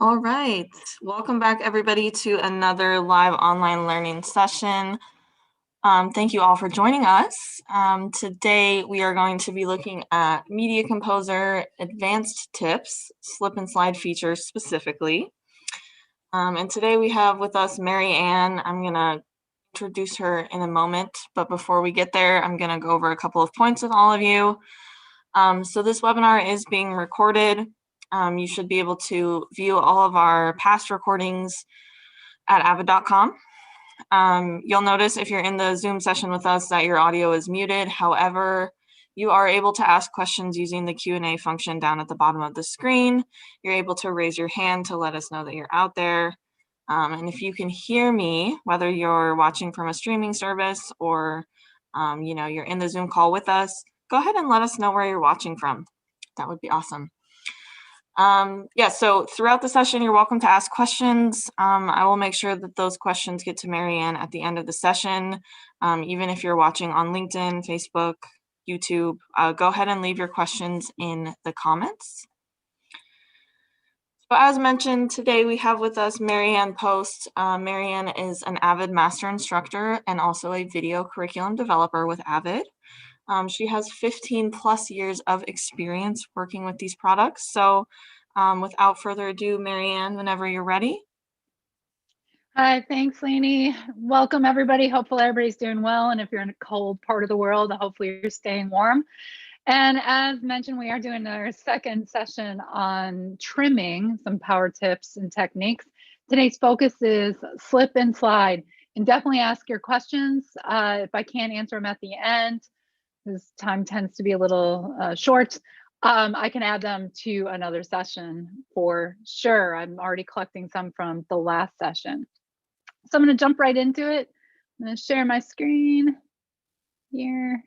All right, welcome back everybody to another live online learning session. Thank you all for joining us. Today we are going to be looking at Media Composer advanced tips, slip and slide features specifically. And today we have with us Mary Ann. I'm gonna introduce her in a moment, but before we get there, I'm gonna go over a couple of points with all of you. So this webinar is being recorded. You should be able to view all of our past recordings at avid.com. You'll notice if you're in the Zoom session with us that your audio is muted. However, you are able to ask questions using the Q&A function down at the bottom of the screen. You're able to raise your hand to let us know that you're out there. And if you can hear me, whether you're watching from a streaming service or you're in the Zoom call with us, go ahead and let us know where you're watching from. That would be awesome. So throughout the session, you're welcome to ask questions. I will make sure that those questions get to Mary Ann at the end of the session. Even if you're watching on LinkedIn, Facebook, YouTube, go ahead and leave your questions in the comments. So as mentioned, today we have with us Mary Ann Post. Mary Ann is an Avid master instructor and also a video curriculum developer with Avid. She has 15 plus years of experience working with these products. So without further ado, Mary Ann, whenever you're ready. Hi, thanks, Lainey. Welcome, everybody. Hopefully everybody's doing well. And if you're in a cold part of the world, hopefully you're staying warm. And as mentioned, we are doing our second session on trimming, some power tips and techniques. Today's focus is slip and slide. And definitely ask your questions. If I can't answer them at the end, this time tends to be a little short, I can add them to another session for sure. I'm already collecting some from the last session. So I'm going to jump right into it. I'm going to share my screen here.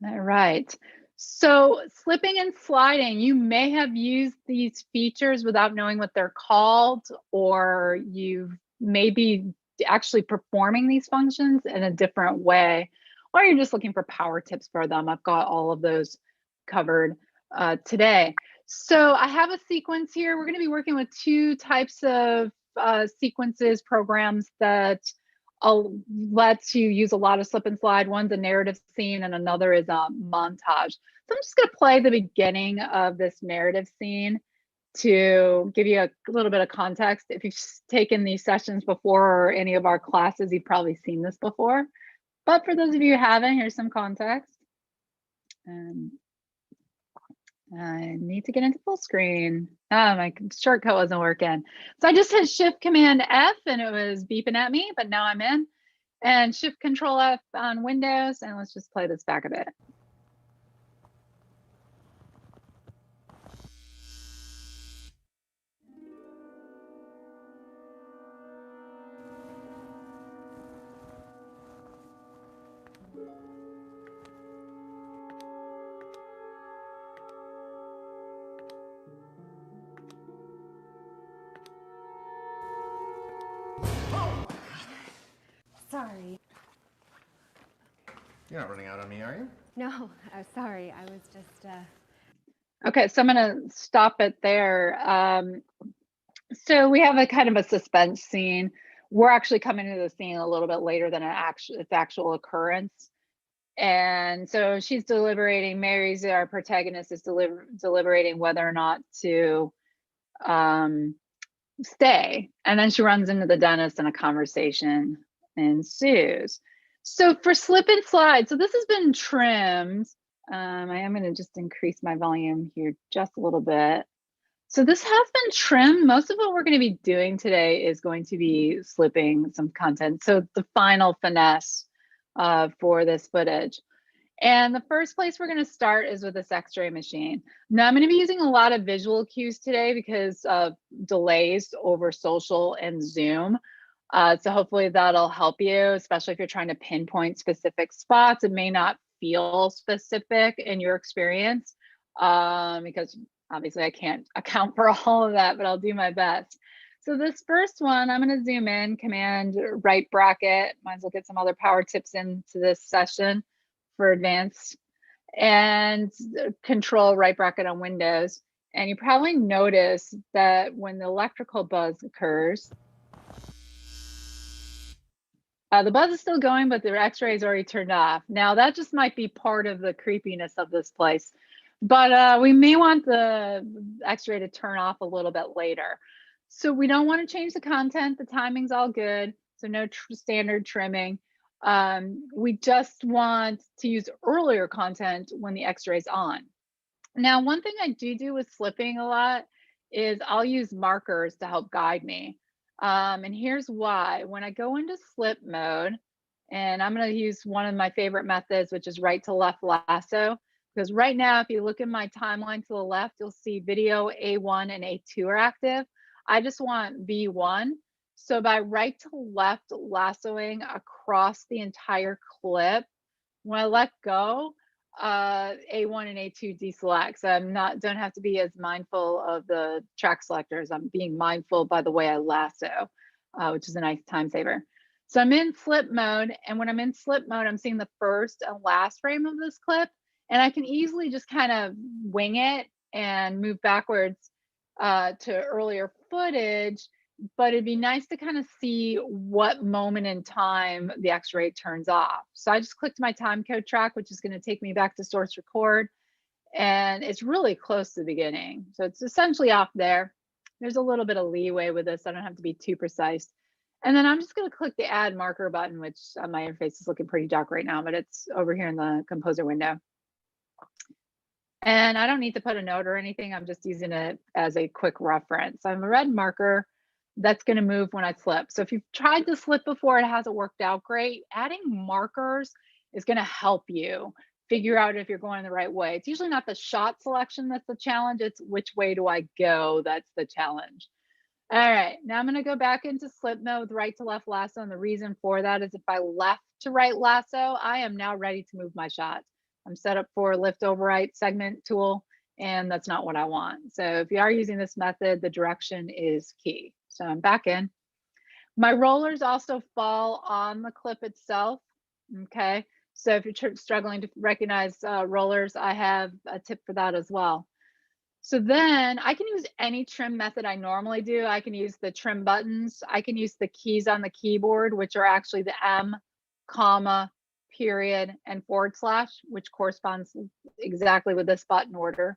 All right. So slipping and sliding, you may have used these features without knowing what they're called, or you may be actually performing these functions in a different way, or you're just looking for power tips for them. I've got all of those covered today. So I have a sequence here. We're going to be working with two types of sequences, programs that lets you use a lot of slip and slide. One's a narrative scene and another is a montage. So I'm just going to play the beginning of this narrative scene to give you a little bit of context. If you've taken these sessions before or any of our classes, you've probably seen this before. But for those of you who haven't, here's some context. I need to get into full screen. My shortcut wasn't working. So I just hit Shift Command F and it was beeping at me, but now I'm in. And Shift Control F on Windows, and let's just play this back a bit. Sorry. You're not running out on me, are you? No, sorry. I was just. Okay, so I'm going to stop it there. So we have a kind of a suspense scene. We're actually coming to the scene a little bit later than its actual occurrence. And so she's deliberating, Mary's, our protagonist, is deliberating whether or not to stay. And then she runs into the dentist and a conversation ensues. So for slip and slide, so this has been trimmed. I am going to just increase my volume here just a little bit. So this has been trimmed. Most of what we're going to be doing today is going to be slipping some content. So the final finesse for this footage. And the first place we're going to start is with this X-ray machine. Now I'm going to be using a lot of visual cues today because of delays over social and Zoom. So hopefully that'll help you, especially if you're trying to pinpoint specific spots. It may not feel specific in your experience because obviously I can't account for all of that, but I'll do my best. So this first one, I'm going to zoom in, Command right bracket. Might as well get some other power tips into this session for advanced, and Control right bracket on Windows. And you probably notice that when the electrical buzz occurs, the buzz is still going, but the x-ray is already turned off. Now that just might be part of the creepiness of this place, but we may want the x-ray to turn off a little bit later. So we don't want to change the content. The timing's all good. So no standard trimming. We just want to use earlier content when the x-ray's on. Now, one thing I do with slipping a lot is I'll use markers to help guide me. And here's why. When I go into slip mode, and I'm going to use one of my favorite methods, which is right to left lasso, because right now, if you look at my timeline to the left, you'll see video A1 and A2 are active. I just want V1. So by right to left lassoing across the entire clip, when I let go, A1 and A2 deselect. So don't have to be as mindful of the track selectors. I'm being mindful by the way I lasso, which is a nice time saver. So I'm in slip mode, and when I'm in slip mode, I'm seeing the first and last frame of this clip, and I can easily just kind of wing it and move backwards to earlier footage. But it'd be nice to kind of see what moment in time the x-ray turns off. So I just clicked my time code track, which is going to take me back to source record, and it's really close to the beginning. So it's essentially off there. There's a little bit of leeway with this. I don't have to be too precise. And then I'm just going to click the add marker button, which my interface is looking pretty dark right now, but it's over here in the composer window. And I don't need to put a note or anything. I'm just using it as a quick reference. I have a red marker that's going to move when I slip. So if you've tried to slip before, it hasn't worked out great, adding markers is going to help you figure out if you're going the right way. It's usually not the shot selection that's the challenge. It's which way do I go that's the challenge. All right, now I'm going to go back into slip mode with right to left lasso. And the reason for that is if I left to right lasso, I am now ready to move my shot. I'm set up for lift overwrite segment tool, and that's not what I want. So if you are using this method, the direction is key. So I'm back in. My rollers also fall on the clip itself, okay? So if you're struggling to recognize rollers, I have a tip for that as well. So then I can use any trim method I normally do. I can use the trim buttons. I can use the keys on the keyboard, which are actually the M, comma, period, and /, which corresponds exactly with this button order.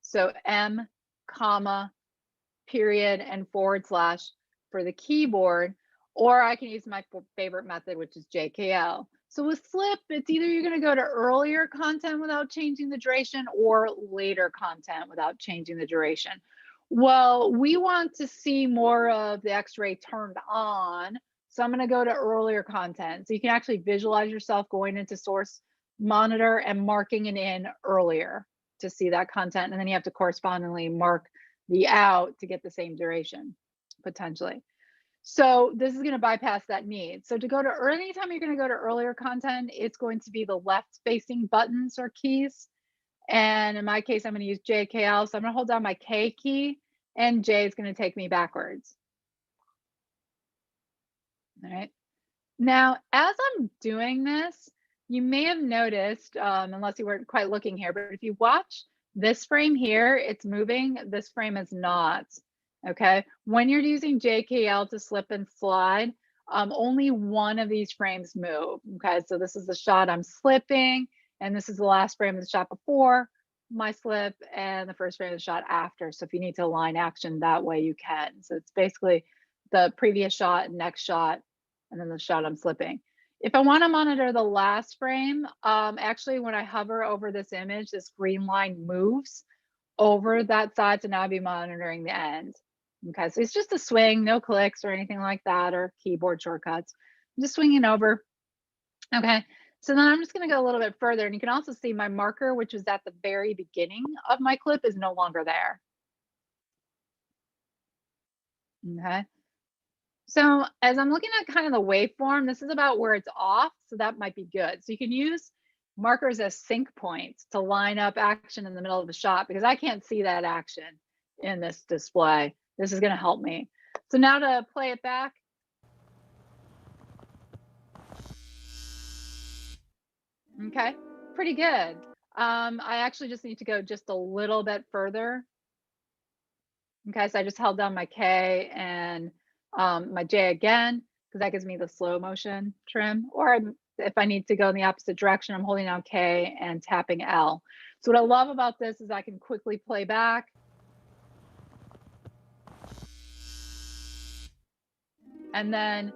So M, comma, period, and / for the keyboard, or I can use my favorite method, which is JKL. So with slip, it's either you're going to go to earlier content without changing the duration or later content without changing the duration. Well, we want to see more of the x-ray turned on. So I'm going to go to earlier content. So you can actually visualize yourself going into source monitor and marking it in earlier to see that content. And then you have to correspondingly mark the out to get the same duration, potentially. So this is going to bypass that need. So to go to anytime you're going to go to earlier content, it's going to be the left facing buttons or keys. And in my case, I'm going to use JKL. So I'm going to hold down my K key, and J is going to take me backwards. All right. Now, as I'm doing this, you may have noticed, unless you weren't quite looking here, but if you watch this frame here, it's moving. This frame is not. Okay. When you're using JKL to slip and slide, only one of these frames move. Okay. So this is the shot I'm slipping, and this is the last frame of the shot before my slip, and the first frame of the shot after. So if you need to align action that way, you can. So it's basically the previous shot, next shot, and then the shot I'm slipping. If I want to monitor the last frame, actually when I hover over this image, this green line moves over that side. So now I'll be monitoring the end. Okay, so it's just a swing, no clicks or anything like that, or keyboard shortcuts. I'm just swinging over. Okay, so then I'm just going to go a little bit further, and you can also see my marker, which was at the very beginning of my clip, is no longer there. Okay. So as I'm looking at kind of the waveform, this is about where it's off, so that might be good. So you can use markers as sync points to line up action in the middle of the shot, because I can't see that action in this display. This is going to help me. So now to play it back. Okay, pretty good. I actually just need to go just a little bit further Okay, so I just held down my K and my J again, because that gives me the slow motion trim. Or if I need to go in the opposite direction, I'm holding down K and tapping L. So what I love about this is I can quickly play back. And then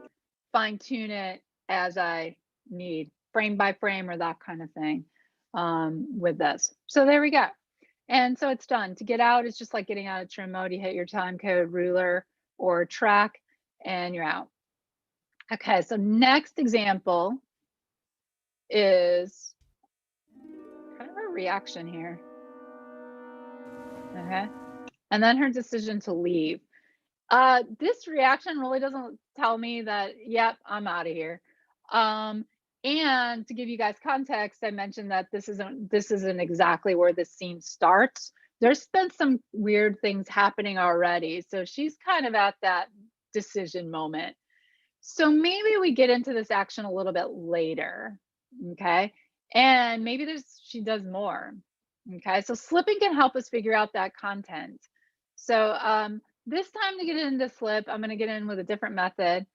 fine tune it as I need, frame by frame or that kind of thing with this. So there we go. And so it's done. To get out, it's just like getting out of trim mode. You hit your time code, ruler, or track, and you're out. Okay, so next example is kind of a reaction here. Okay, and then her decision to leave. This reaction really doesn't tell me that, yep, I'm out of here. And to give you guys context, I mentioned that this isn't exactly where this scene starts. There's been some weird things happening already. So she's kind of at that decision moment. So maybe we get into this action a little bit later, okay? And maybe she does more, okay? So slipping can help us figure out that content. So this time to get into slip, I'm gonna get in with a different method.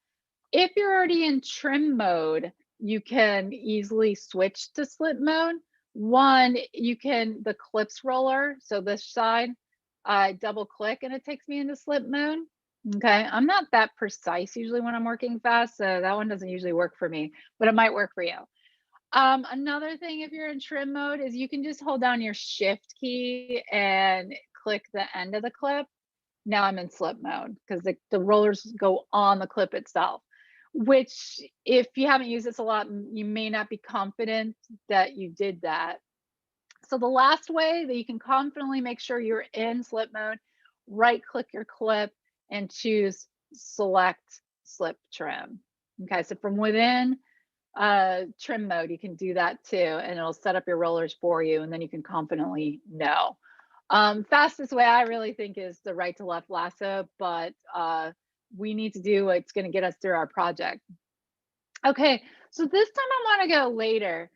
If you're already in trim mode, you can easily switch to slip mode. One, the clips roller, so this side, I double click and it takes me into slip mode. Okay, I'm not that precise usually when I'm working fast, so that one doesn't usually work for me, but it might work for you. Another thing, if you're in trim mode, is you can just hold down your shift key and click the end of the clip. Now I'm in slip mode because the rollers go on the clip itself, which if you haven't used this a lot, you may not be confident that you did that. So the last way that you can confidently make sure you're in slip mode, right click your clip and choose select slip trim. Okay, so from within trim mode, you can do that too, and it'll set up your rollers for you, and then you can confidently know. Fastest way I really think is the right to left lasso, but we need to do what's going to get us through our project. Okay, so this time I want to go later.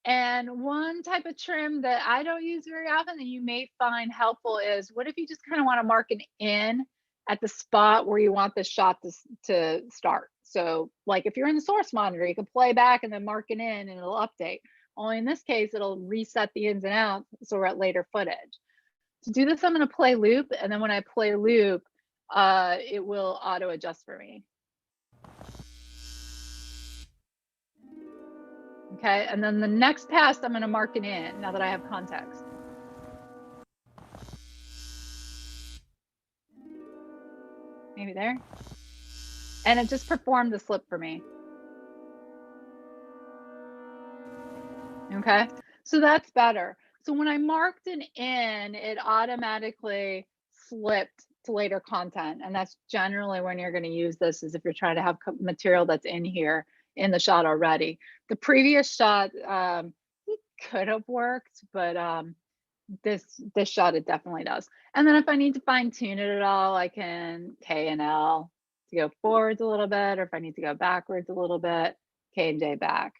And one type of trim that I don't use very often that you may find helpful is, what if you just kind of want to mark an in at the spot where you want the shot to start? So like if you're in the source monitor, you can play back and then mark an in and it'll update. Only in this case, it'll reset the ins and outs, so we're at later footage. To do this, I'm going to play loop, and then when I play loop, it will auto adjust for me. Okay, and then the next pass, I'm going to mark it in now that I have context. Maybe there. And it just performed the slip for me. Okay, so that's better. So when I marked an in, it automatically flipped to later content. And that's generally when you're going to use this, is if you're trying to have material that's in here in the shot already. The previous shot, it could have worked, but this shot, it definitely does. And then if I need to fine tune it at all, I can K and L to go forwards a little bit, or if I need to go backwards a little bit, K and J back.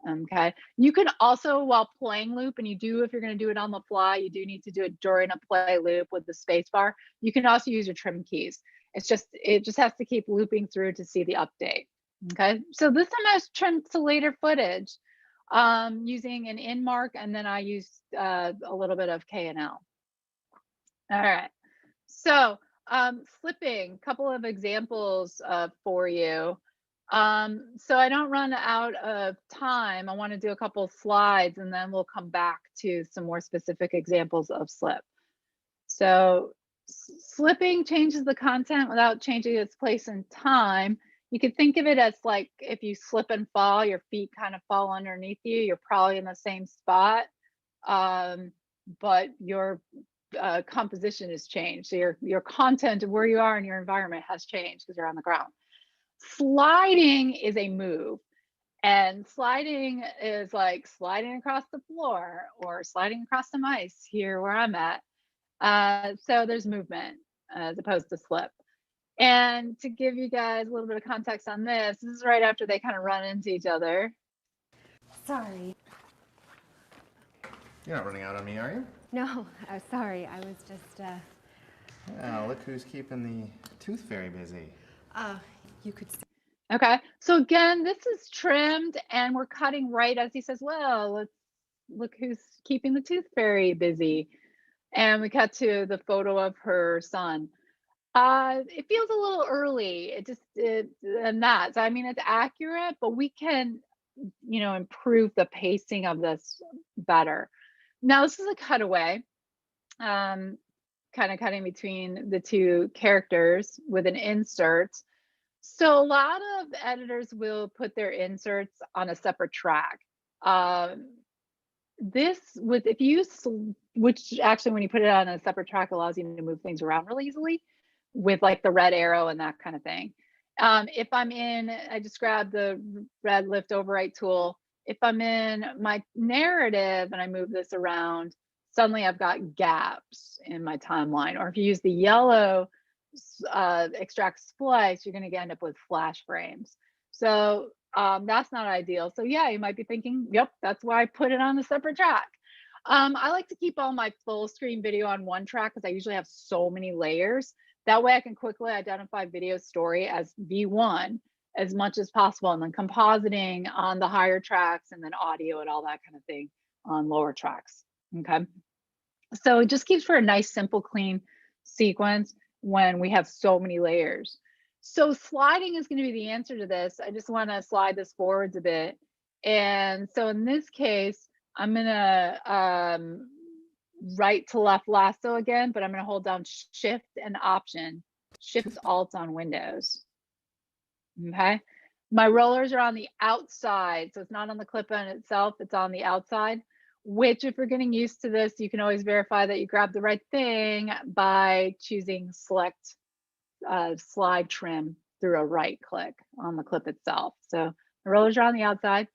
Okay, you can also, while playing loop, and if you're going to do it on the fly, you do need to do it during a play loop with the space bar. You can also use your trim keys. It just has to keep looping through to see the update. Okay, so this time I was trimmed to later footage using an in mark, and then I used a little bit of K and L. All right, so slipping, couple of examples for you. So I don't run out of time. I want to do a couple of slides, and then we'll come back to some more specific examples of slip. So slipping changes the content without changing its place in time. You could think of it as like if you slip and fall, your feet kind of fall underneath you. You're probably in the same spot, but your composition has changed. So your content of where you are in your environment has changed because you're on the ground. Sliding is a move, and sliding is like sliding across the floor or sliding across some ice here where I'm at. So there's movement as opposed to slip. And to give you guys a little bit of context on this is right after they kind of run into each other. Sorry. You're not running out on me, are you? No, sorry. I was just Oh, look who's keeping the tooth fairy busy. You could say. Okay, so again, this is trimmed and we're cutting right as he says, well, let's look who's keeping the tooth fairy busy. And we cut to the photo of her son. It feels a little early. And that. So I mean, it's accurate, but we can, improve the pacing of this better. Now this is a cutaway, kind of cutting between the two characters with an insert. So a lot of editors will put their inserts on a separate track. Which actually when you put it on a separate track allows you to move things around really easily with like the red arrow and that kind of thing. If I'm in, I just grabbed the red lift overwrite tool. If I'm in my narrative and I move this around, suddenly I've got gaps in my timeline. Or if you use the yellow extract splice, you're going to end up with flash frames. So that's not ideal. So yeah, you might be thinking, yep, that's why I put it on a separate track. I like to keep all my full screen video on one track because I usually have so many layers. That way I can quickly identify video story as V1 as much as possible, and then compositing on the higher tracks, and then audio and all that kind of thing on lower tracks. Okay. So it just keeps for a nice, simple, clean sequence when we have so many layers. So sliding is going to be the answer to this. I just want to slide this forwards a bit. And so in this case, I'm going to right to left lasso again, but I'm going to hold down Shift and Option. Shift Alt on Windows. Okay. My rollers are on the outside, so it's not on the clip on itself, it's on the outside, which if you're getting used to this, you can always verify that you grab the right thing by choosing Select Slide Trim through a right click on the clip itself. So the rollers are on the outside.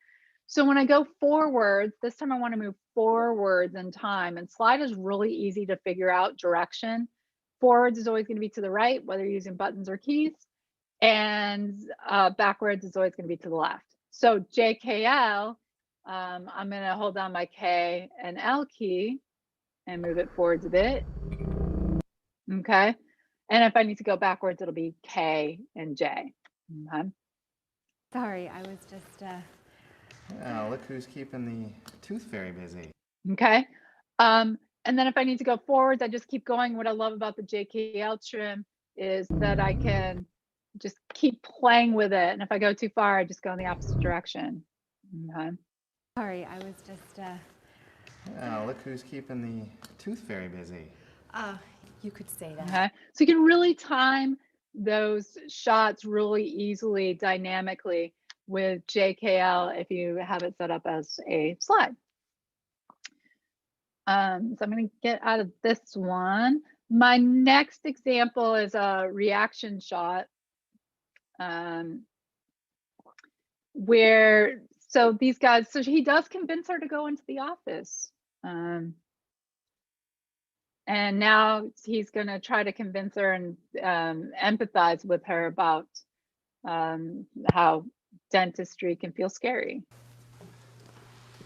So when I go forwards, this time I want to move forwards in time, and slide is really easy to figure out direction. Forwards is always going to be to the right, whether you're using buttons or keys, and backwards is always going to be to the left. So JKL, I'm going to hold down my K and L key and move it forwards a bit. Okay. And if I need to go backwards, it'll be K and J. Okay. Sorry, I was just. Oh, look who's keeping the tooth fairy busy. Okay. And then if I need to go forwards, I just keep going. What I love about the JKL trim is that I can just keep playing with it. And if I go too far, I just go in the opposite direction. Okay. Sorry, I was just. Oh, look who's keeping the tooth fairy busy. You could say that. Okay. So you can really time those shots really easily, dynamically with JKL if you have it set up as a slide. So I'm going to get out of this one. My next example is a reaction shot where, so these guys, so he does convince her to go into the office. And now he's going to try to convince her and empathize with her about how dentistry can feel scary.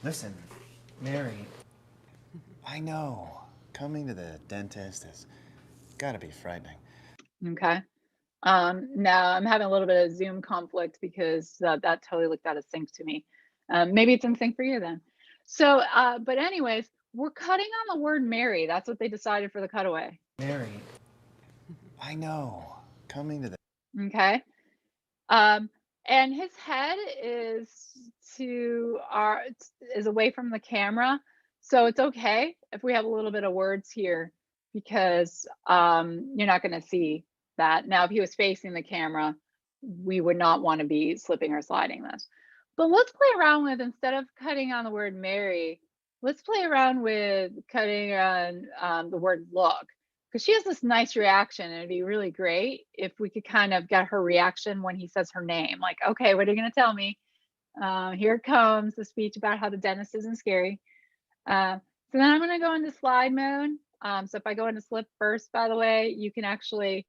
Listen, Mary, I know coming to the dentist has got to be frightening. Okay. Now I'm having a little bit of Zoom conflict because that totally looked out of sync to me. Maybe it's in sync for you then. So, but anyways, we're cutting on the word Mary. That's what they decided for the cutaway. Mary, I know coming to the. Okay. And his head is away from the camera. So it's okay if we have a little bit of words here because you're not going to see that. Now, if he was facing the camera, we would not want to be slipping or sliding this. But let's play around with, instead of cutting on the word Mary, let's play around with cutting on the word look. Because she has this nice reaction, and it'd be really great if we could kind of get her reaction when he says her name. Like, okay, what are you going to tell me? Here comes the speech about how the dentist isn't scary. So then I'm going to go into slide mode. So if I go into slip first, by the way, you can actually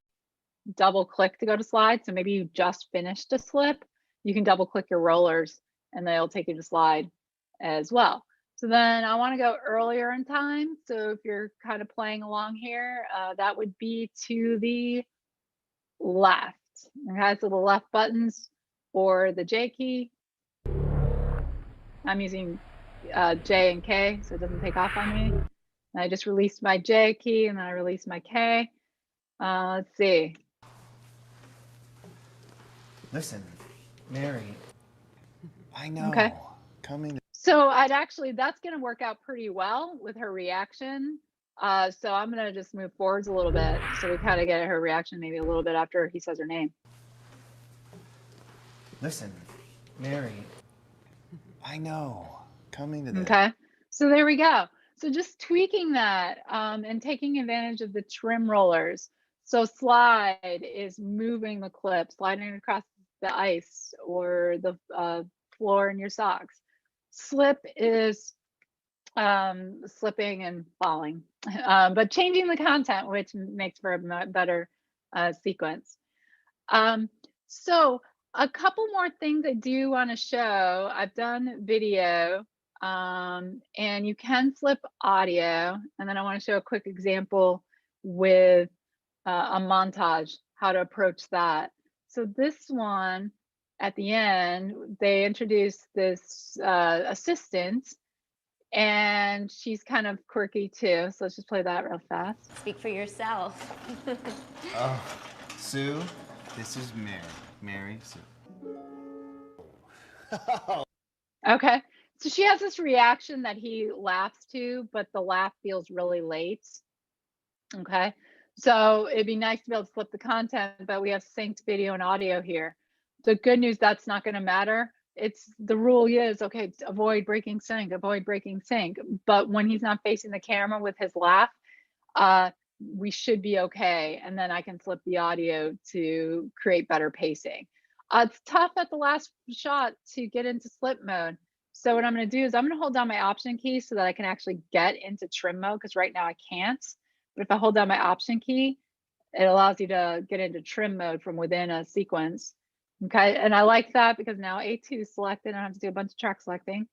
double click to go to slide. So maybe you just finished a slip. You can double click your rollers and they'll take you to slide as well. So then I want to go earlier in time. So if you're kind of playing along here, that would be to the left. Okay, so the left buttons or the J key. I'm using J and K, so it doesn't take off on me. And I just released my J key and then I released my K. Let's see. Listen, Mary, I know. Okay. Coming to So that's going to work out pretty well with her reaction. So I'm going to just move forwards a little bit. So we kind of get her reaction maybe a little bit after he says her name. Listen, Mary, I know. Coming to the Okay. So there we go. So just tweaking that and taking advantage of the trim rollers. So slide is moving the clip, sliding across the ice or the floor in your socks. Slip is slipping and falling, but changing the content, which makes for a better sequence. So a couple more things I do want to show. I've done video and you can flip audio. And then I want to show a quick example with a montage, how to approach that. So this one at the end, they introduce this assistant and she's kind of quirky too. So let's just play that real fast. Speak for yourself. Oh, Sue, this is Mary. Mary, Sue. Okay. So she has this reaction that he laughs to, but the laugh feels really late. Okay. So it'd be nice to be able to flip the content, but we have synced video and audio here. The good news, that's not going to matter. It's the rule is, okay, avoid breaking sync, avoid breaking sync. But when he's not facing the camera with his laugh, we should be okay. And then I can flip the audio to create better pacing. It's tough at the last shot to get into slip mode. So what I'm going to do is I'm going to hold down my option key so that I can actually get into trim mode, because right now I can't. But if I hold down my option key, it allows you to get into trim mode from within a sequence. Okay, and I like that because now A2 is selected. I don't have to do a bunch of track selecting.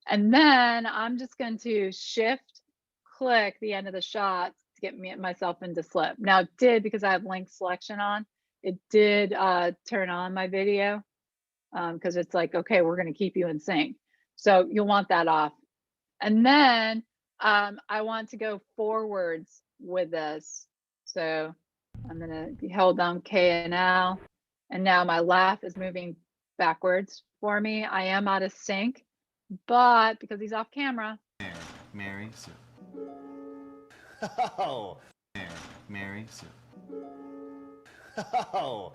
And then I'm just going to shift click the end of the shot to get myself into slip. Now it did, because I have link selection on, it did turn on my video because it's like, okay, we're going to keep you in sync. So you'll want that off. And then I want to go forwards with this. So I'm going to hold down K and L. And now my laugh is moving backwards for me. I am out of sync, but because he's off camera. Mary, Sue. Oh, Mary, Sue. Oh.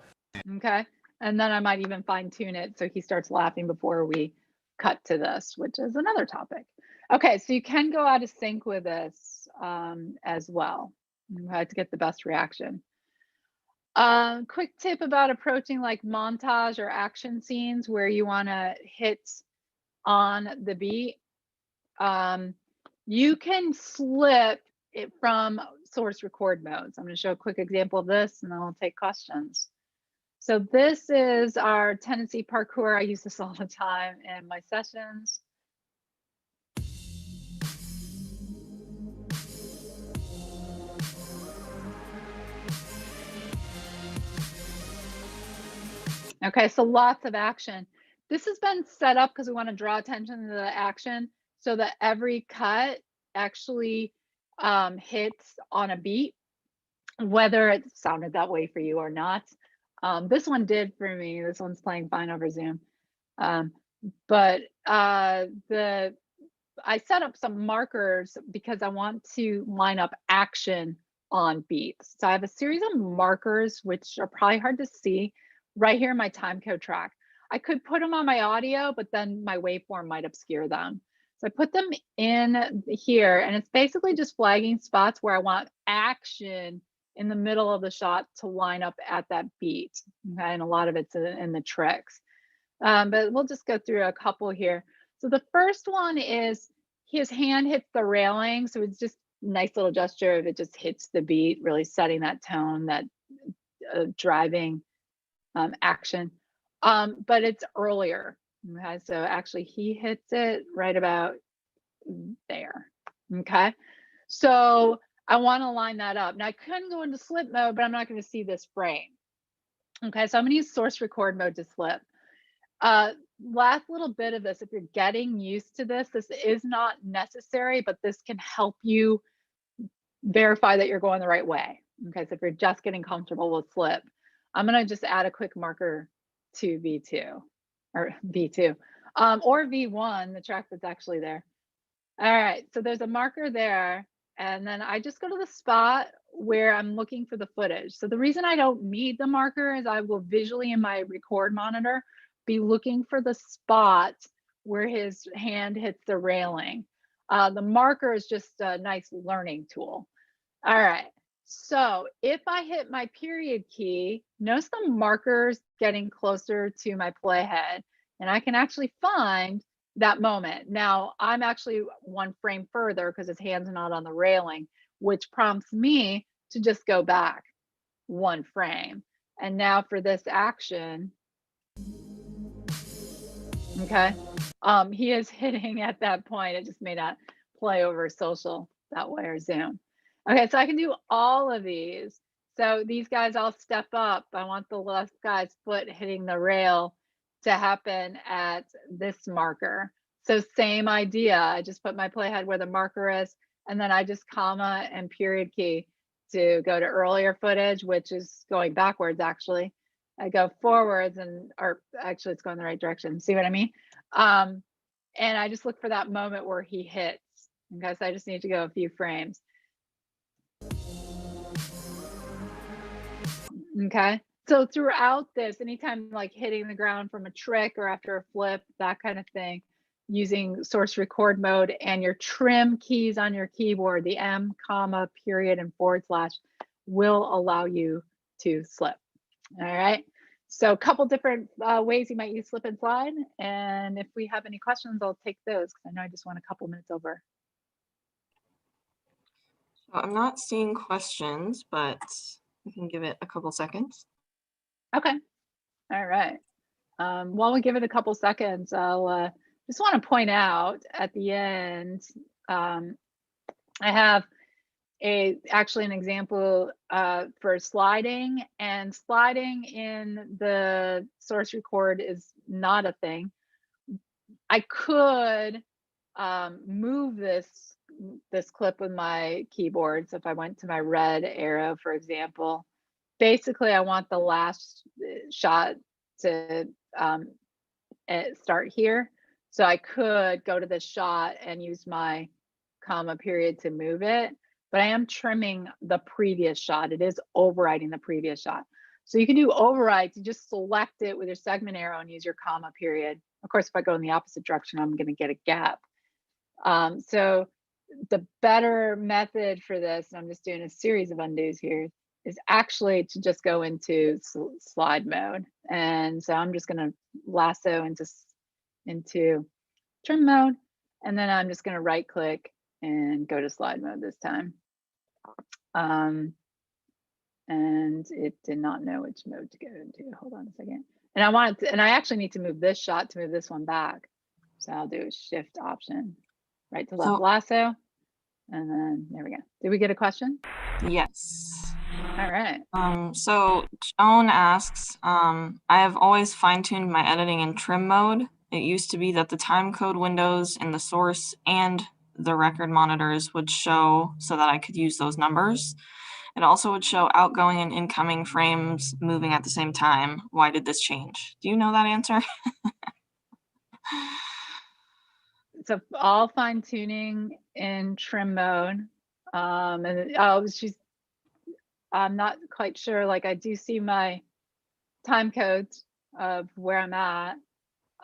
Okay. And then I might even fine tune it so he starts laughing before we cut to this, which is another topic. Okay, so you can go out of sync with this as well. You have to get the best reaction. Quick tip about approaching like montage or action scenes where you want to hit on the beat. You can slip it from source record modes. I'm going to show a quick example of this and then we'll take questions. So this is our Tennessee parkour. I use this all the time in my sessions. Okay, so lots of action. This has been set up because we want to draw attention to the action so that every cut actually hits on a beat, whether it sounded that way for you or not. This one did for me. This one's playing fine over Zoom. But I set up some markers because I want to line up action on beats. So I have a series of markers, which are probably hard to see right here in my timecode track. I could put them on my audio, but then my waveform might obscure them. So I put them in here, and it's basically just flagging spots where I want action in the middle of the shot to line up at that beat. Okay? And a lot of it's in the tricks. But we'll just go through a couple here. So the first one is his hand hits the railing. So it's just a nice little gesture if it just hits the beat, really setting that tone, that driving action. But it's earlier. Okay, so actually he hits it right about there. Okay, so I want to line that up. Now I couldn't go into slip mode, but I'm not going to see this frame. Okay, so I'm going to use source record mode to slip. Last little bit of this, if you're getting used to this, this is not necessary, but this can help you verify that you're going the right way. Okay, so if you're just getting comfortable with slip, I'm going to just add a quick marker to V2 or V2 or V1, the track that's actually there. All right, so there's a marker there, and then I just go to the spot where I'm looking for the footage. So the reason I don't need the marker is I will visually in my record monitor be looking for the spot where his hand hits the railing. The marker is just a nice learning tool. All right, so if I hit my period key, notice the markers getting closer to my playhead, and I can actually find that moment. Now I'm actually one frame further because his hand's not on the railing, which prompts me to just go back one frame. And now for this action, okay, he is hitting at that point. It just may not play over social that way or Zoom. Okay, so I can do all of these. So these guys all step up. I want the left guy's foot hitting the rail to happen at this marker. So same idea. I just put my playhead where the marker is, and then I just comma and period key to go to earlier footage, which is going backwards actually. I go forwards or actually it's going the right direction. See what I mean? And I just look for that moment where he hits. Okay, so I just need to go a few frames. Okay, so throughout this, anytime like hitting the ground from a trick or after a flip, that kind of thing, using source record mode and your trim keys on your keyboard, the M, comma, period, and / will allow you to slip. All right, so a couple different ways you might use slip and slide. And if we have any questions, I'll take those because I know I just went a couple minutes over. So I'm not seeing questions, but we can give it a couple seconds. Okay, all right. While we give it a couple seconds, I'll just want to point out at the end, I have actually an example for sliding, and sliding in the source record is not a thing. I could move this clip with my keyboard. So if I went to my red arrow, for example, basically I want the last shot to start here. So I could go to this shot and use my comma period to move it, but I am trimming the previous shot. It is overriding the previous shot. So you can do overrides. You just select it with your segment arrow and use your comma period. Of course, if I go in the opposite direction, I'm going to get a gap. So the better method for this, and I'm just doing a series of undos here, is actually to just go into slide mode. And so I'm just going to lasso into trim mode, and then I'm just going to right click and go to slide mode this time. And it did not know which mode to go into. Hold on a second. And I actually need to move this shot to move this one back. So I'll do a shift option, right to left lasso. And then there we go. Did we get a question? Yes. All right. So Joan asks, I have always fine-tuned my editing in trim mode. It used to be that the time code windows in the source and the record monitors would show so that I could use those numbers. It also would show outgoing and incoming frames moving at the same time. Why did this change? Do you know that answer? So all fine tuning in trim mode. I'm not quite sure. Like I do see my time codes of where I'm at.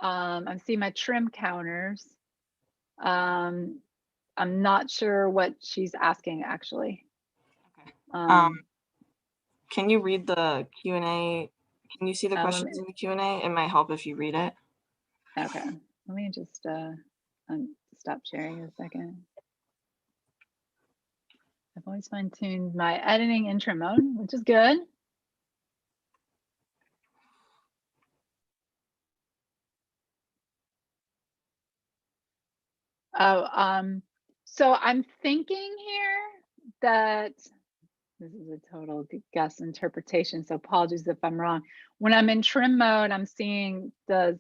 I see my trim counters. I'm not sure what she's asking actually. Okay. Can you read the Q&A? Can you see the questions in the Q&A? It might help if you read it. Okay. Let me just stop sharing a second. I've always fine-tuned my editing in trim mode, which is good. So I'm thinking here that this is a total guess interpretation, so apologies if I'm wrong. When I'm in trim mode, I'm seeing the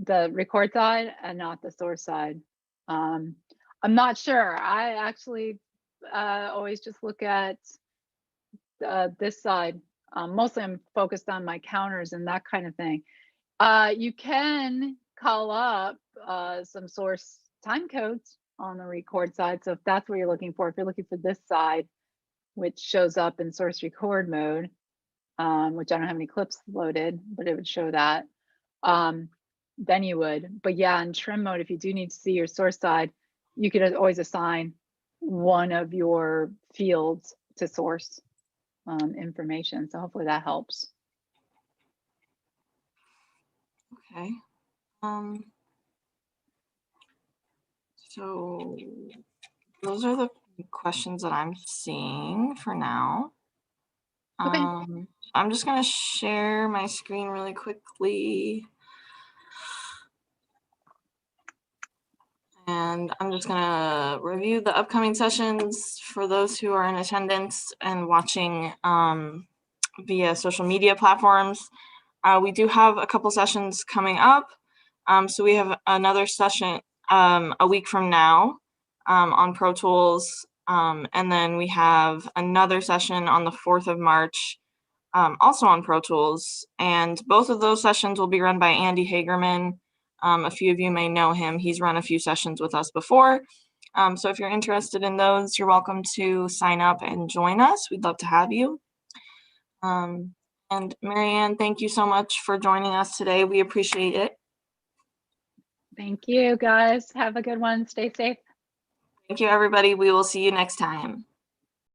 record side and not the source side. I'm not sure. I actually always just look at this side. Mostly I'm focused on my counters and that kind of thing. You can call up some source time codes on the record side. So if that's what you're looking for, if you're looking for this side, which shows up in source record mode, which I don't have any clips loaded, but it would show that, then you would. But yeah, in trim mode, if you do need to see your source side, you could always assign one of your fields to source information. So hopefully that helps. Okay. So those are the questions that I'm seeing for now. Okay. I'm just gonna share my screen really quickly. And I'm just gonna review the upcoming sessions for those who are in attendance and watching via social media platforms. We do have a couple sessions coming up. So we have another session a week from now on Pro Tools. And then we have another session on the 4th of March, also on Pro Tools. And both of those sessions will be run by Andy Hagerman. A few of you may know him. He's run a few sessions with us before. So if you're interested in those, you're welcome to sign up and join us. We'd love to have you. And Marianne, thank you so much for joining us today. We appreciate it. Thank you, guys. Have a good one. Stay safe. Thank you, everybody. We will see you next time.